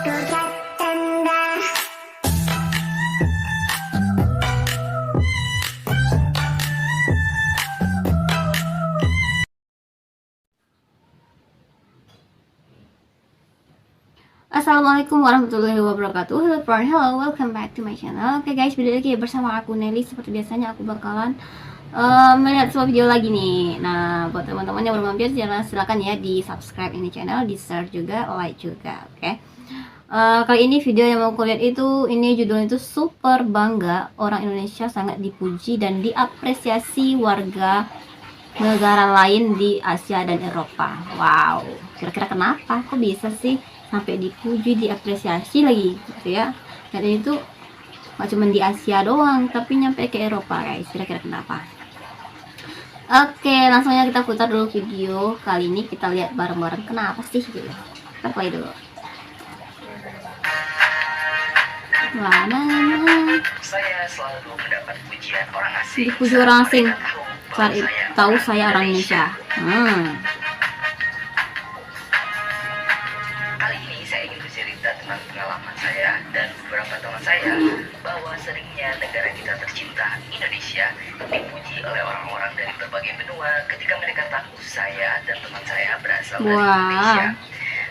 Assalamualaikum warahmatullahi wabarakatuh. Hello, welcome back to my channel. Oke guys, video lagi bersama aku Nelly. Seperti biasanya aku bakalan melihat sebuah video lagi nih. Nah, buat teman-teman yang baru mampir, silakan ya di subscribe ini channel, di share juga, like juga. Oke. Kali ini video yang mau kulihat itu, ini judulnya itu super bangga orang Indonesia sangat dipuji dan diapresiasi warga negara lain di Asia dan Eropa. Wow, kira-kira kenapa? Kok bisa sih sampai dipuji, diapresiasi lagi gitu ya? Dan itu gak cuma di Asia doang, tapi nyampe ke Eropa guys. Kira-kira kenapa? Oke, langsung aja kita putar dulu video. Kali ini kita lihat bareng-bareng kenapa sih gitu. Kita play dulu. Mana? Saya selalu mendapat pujian orang asing. Dipuji orang asing. Tahu saya orang Indonesia. Kali ini saya ingin bercerita tentang pengalaman saya dan beberapa teman saya bahwa seringnya negara kita tercinta, Indonesia, dipuji oleh orang-orang dari berbagai benua ketika mereka tahu saya dan teman saya berasal dari Indonesia.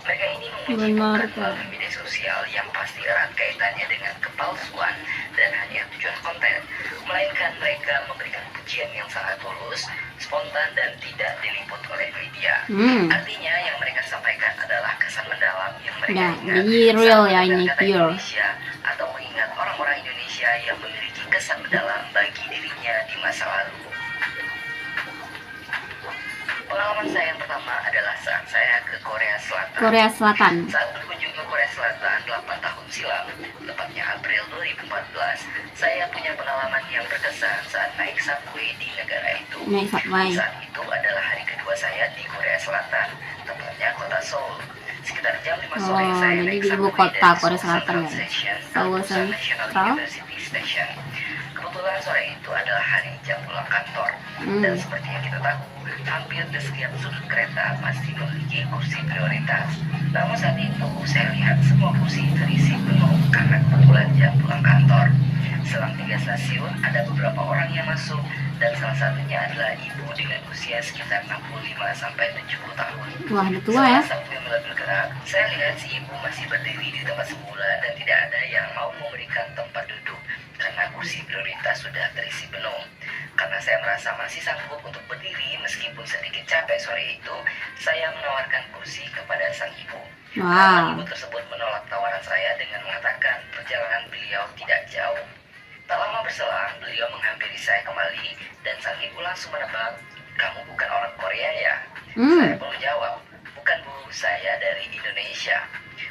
Mereka ini memuji bukan melalui media sosial yang pasti erat kaitannya dengan kepalsuan dan hanya tujuan konten, melainkan mereka memberikan pujian yang sangat tulus, spontan dan tidak diliput oleh media. Artinya yang mereka sampaikan adalah kesan mendalam yang mereka ingat real ya, ini pure. Atau mengingat orang-orang Indonesia yang memiliki kesan mendalam bagi dirinya di masa lalu. Pengalaman saya yang pertama adalah saat saya ke Korea Selatan. Saat berkunjung ke Korea Selatan 8 tahun silam, tepatnya April 2014, saya punya pengalaman yang berkesan saat naik subway di negara itu. Saat itu adalah hari kedua saya di Korea Selatan, tepatnya kota Seoul. Sekitar jam 5 sore saya naik subway dari Seoul Central Station ke Busan National University Station. Kebetulan sore itu adalah hari jam pulang kantor, dan seperti yang kita tahu, hampir di setiap sudut kereta pasti memiliki kursi prioritas. Namun saat itu saya lihat semua kursi terisi penuh karena kebetulan jam pulang kantor. Selang 3 stasiun ada beberapa orang yang masuk, dan salah satunya adalah ibu dengan usia sekitar 65-70 tahun. Wah, udah tua ya. Setelah sampai mulai bergerak, saya lihat si ibu masih berdiri di tempat semula dan tidak ada yang mau memberikan tempat duduk karena kursi prioritas sudah terisi penuh. Karena saya merasa masih sanggup untuk berdiri meskipun sedikit capek sore itu, saya menawarkan kursi kepada sang ibu. Namun ibu tersebut menolak tawaran saya dengan mengatakan perjalanan beliau tidak jauh. Tak lama berselang, beliau menghampiri saya kembali dan sang ibu langsung menebak, "Kamu bukan orang Korea ya?" Saya pun menjawab, "Bukan bu, saya dari Indonesia."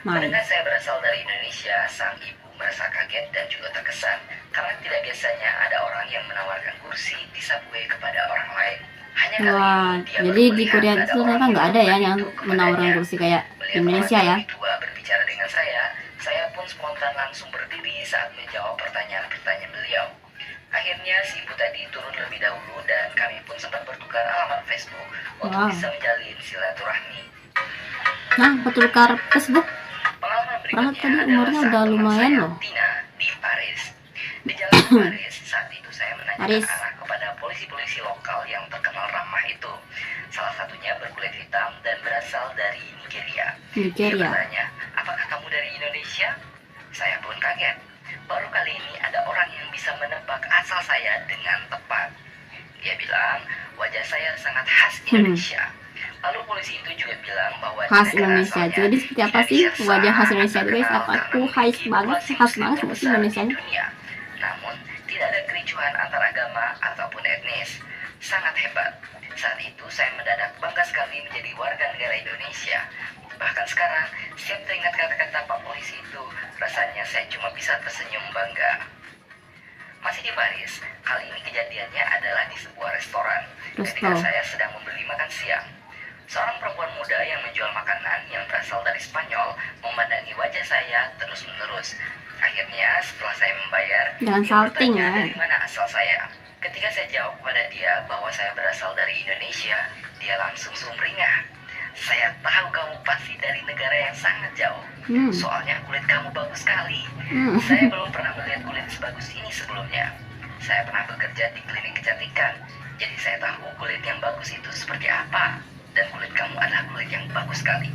Mendengar saya berasal dari Indonesia, sang ibu merasa kaget dan juga terkesan karena tidak biasanya ada orang yang menawarkan kursi di subway kepada orang lain. Hanya kali ini dia jadi di Korea itu ternyata nggak ada ya yang menawarkan kursi kayak Indonesia ya. Berbicara dengan saya pun spontan langsung berdiri saat menjawab pertanyaan-pertanyaan beliau. Akhirnya si ibu tadi turun lebih dahulu dan kami pun sempat bertukar alamat Facebook untuk bisa menjalin silaturahmi. Nah, bertukar Facebook. Karena tadi umurnya udah lumayan loh. Di Paris. Di jalan Paris, saat itu saya menanyakan arah kepada polisi-polisi lokal yang terkenal ramah itu. Salah satunya berkulit hitam dan berasal dari Nigeria. Dia bertanya, "Apakah kamu dari Indonesia?" Saya pun kaget. Baru kali ini ada orang yang bisa menebak asal saya dengan tepat. Dia bilang, "Wajah saya sangat khas Indonesia." Lalu polisi itu juga bilang bahwa khas Indonesia. Jadi seperti apa sih wajah khas Indonesia itu guys? Apa tuh khas banget sih Indonesia? Namun tidak ada kericuhan antar agama ataupun etnis. Sangat hebat. Saat itu saya mendadak bangga sekali menjadi warga negara Indonesia. Bahkan sekarang, setiap teringat kata-kata Pak Polisi itu, rasanya saya cuma bisa tersenyum bangga. Masih di Paris, kali ini kejadiannya adalah di sebuah restoran. Ketika saya sedang membeli makan siang, seorang perempuan muda yang menjual makanan yang berasal dari Spanyol memandangi wajah saya terus-menerus. Akhirnya setelah saya membayar, dia bertanya dari mana asal saya. Ketika saya jawab kepada dia bahwa saya berasal dari Indonesia, dia langsung sumringah. Saya tahu kamu pasti dari negara yang sangat jauh. Soalnya kulit kamu bagus sekali. Saya belum pernah melihat kulit sebagus ini sebelumnya. Saya pernah bekerja di klinik kecantikan, jadi saya tahu kulit yang bagus itu seperti apa. Dan kulit kamu adalah kulit yang bagus sekali.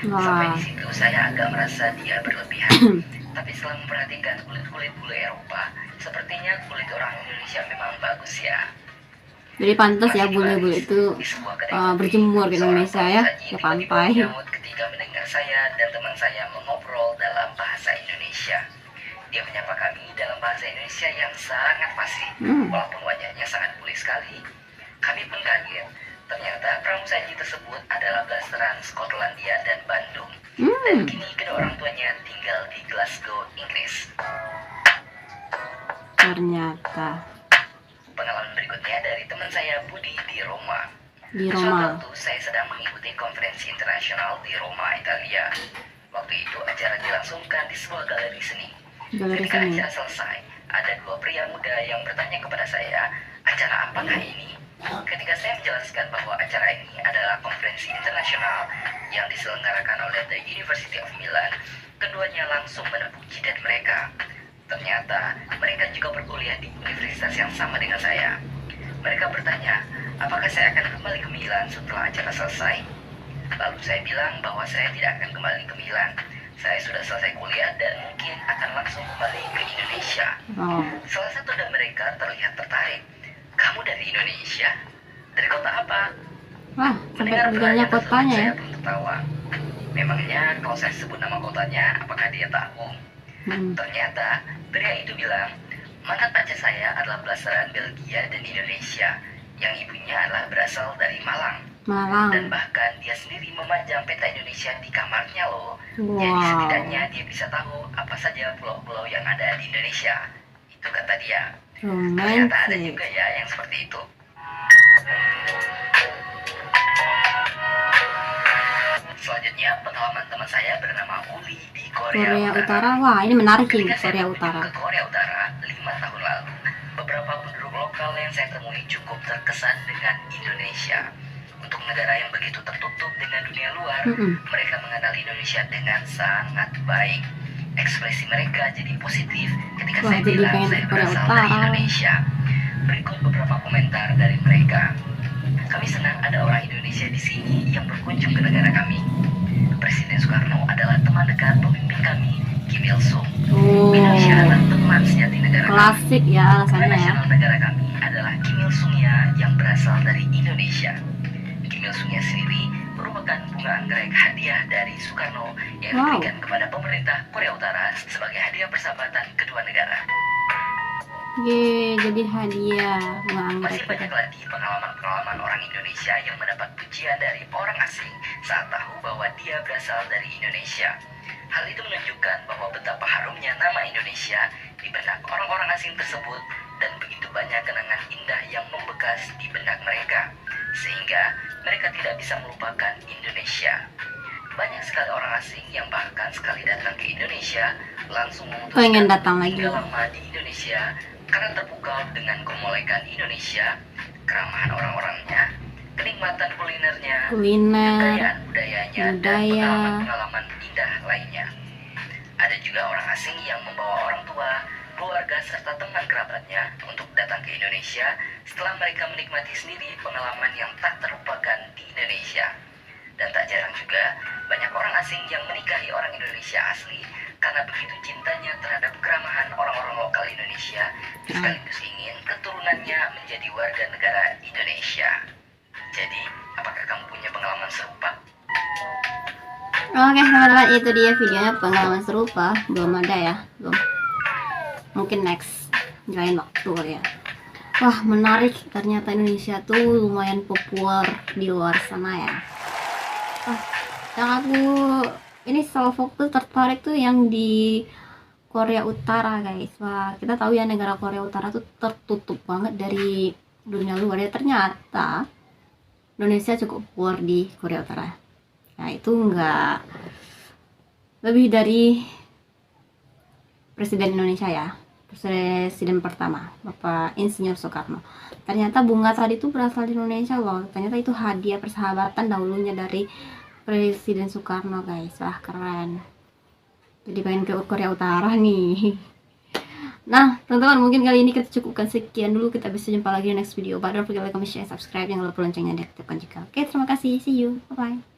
Sampai di situ saya agak merasa dia berlebihan. Tapi setelah memperhatikan kulit-kulit bule Eropa, sepertinya kulit orang Indonesia memang bagus ya. Jadi pantas ya bule-bule itu berjemur di Indonesia ya, ke pantai. Ketika mendengar saya dan teman saya mengobrol dalam bahasa Indonesia, dia menyapa kami dalam bahasa Indonesia yang sangat fasih, walaupun wajahnya sangat bule sekali. Kami pun kaget. Ternyata pramusaji tersebut adalah blasteran Skotlandia dan Bandung, dan kini kedua orang tuanya tinggal di Glasgow, Inggris. Ternyata. Pengalaman berikutnya dari teman saya Budi di Roma. Di Roma. Suatu waktu saya sedang mengikuti konferensi internasional di Roma, Italia. Waktu itu acara dilangsungkan di sebuah galeri seni. Ketika acara selesai, ada dua pria muda yang bertanya kepada saya, acara apakah ini? Ketika saya menjelaskan bahwa acara ini adalah konferensi internasional yang diselenggarakan oleh The University of Milan, keduanya langsung menepuk jidat mereka. Ternyata mereka juga berkuliah di universitas yang sama dengan saya. Mereka bertanya, apakah saya akan kembali ke Milan setelah acara selesai? Lalu saya bilang bahwa saya tidak akan kembali ke Milan. Saya sudah selesai kuliah dan mungkin akan langsung kembali ke Indonesia. Salah satu dari mereka terlihat tertarik. Kamu dari Indonesia? Dari kota apa? Wah, sampai bilangnya kotanya ya. Saya pun tertawa. Memangnya kalau saya sebut nama kotanya, apakah dia tahu? Ternyata pria itu bilang, mantan pacar saya adalah blasteran Belgia dan Indonesia, yang ibunya adalah berasal dari Malang. Dan bahkan dia sendiri memajang peta Indonesia di kamarnya loh. Jadi setidaknya dia bisa tahu apa saja pulau-pulau yang ada di Indonesia. Itu kata dia. Ternyata ada juga ya yang seperti itu. Selanjutnya pengalaman teman saya bernama Uli di Korea Utara. Wah, ini menarik nih, Korea Utara. Ke Korea Utara 5 tahun lalu, beberapa penduduk lokal yang saya temui cukup terkesan dengan Indonesia. Untuk negara yang begitu tertutup dengan dunia luar, mereka mengenal Indonesia dengan sangat baik. Ekspresi mereka jadi positif ketika saya bilang saya berasal dari Indonesia. Berikut beberapa komentar dari mereka. Kami senang ada orang Indonesia di sini yang berkunjung ke negara kami. Presiden Soekarno adalah teman dekat pemimpin kami, Kim Il Sung. Indonesia adalah teman sejati negara kami. Klasik ya alasannya ya. Nasional negara kami adalah Kim Il Sung-nya yang berasal dari Indonesia. Kim Il Sung-nya sendiri merupakan bunga anggrek hadiah dari Soekarno yang diberikan kepada pemerintah Korea Utara sebagai hadiah persahabatan kedua negara. Jadi hadiah bunga anggrek. Masih banyak lagi pengalaman-pengalaman orang Indonesia yang mendapat pujian dari orang asing saat tahu bahwa dia berasal dari Indonesia. Hal itu menunjukkan bahwa betapa harumnya nama Indonesia di benak orang-orang asing tersebut dan begitu banyak kenangan indah yang membekas di benak mereka, sehingga mereka tidak bisa melupakan Indonesia. Banyak sekali orang asing yang bahkan sekali datang ke Indonesia langsung memutuskan datang lagi tinggal lama di Indonesia karena terpukau dengan kemolekan Indonesia, keramahan orang-orangnya, kenikmatan kulinernya, kekayaan budayanya, dan pengalaman-pengalaman indah lainnya. Ada juga orang asing yang membawa orang tua, keluarga, serta teman kerabatnya untuk datang ke Indonesia setelah mereka menikmati sendiri pengalaman yang tak terlupakan di Indonesia. Dan tak jarang juga banyak orang asing yang menikahi orang Indonesia asli karena begitu cintanya terhadap keramahan orang-orang lokal Indonesia, sekaligus ingin keturunannya menjadi warga negara Indonesia. Jadi, apakah kamu punya pengalaman serupa? Oke teman-teman, itu dia videonya pengalaman serupa. Belum ada ya, belum. Mungkin next, lain waktu ya. Wah menarik, ternyata Indonesia tuh lumayan populer di luar sana ya. Yang aku ini self tuh tertarik tuh yang di Korea Utara guys. Wah, kita tahu ya negara Korea Utara tuh tertutup banget dari dunia luar ya. Ternyata Indonesia cukup populer di Korea Utara. Nah itu enggak lebih dari Presiden Indonesia ya, Presiden pertama Bapak Insinyur Soekarno. Ternyata bunga tadi itu berasal dari Indonesia loh. Ternyata itu hadiah persahabatan dahulunya dari Presiden Soekarno guys. Wah keren, jadi pengen ke Korea Utara nih. Nah teman-teman, mungkin kali ini kita cukupkan sekian dulu, kita bisa jumpa lagi di next video. Don't forget like, comment, share, subscribe, jangan lupa loncengnya diaktifkan juga. Oke, terima kasih, see you, bye bye.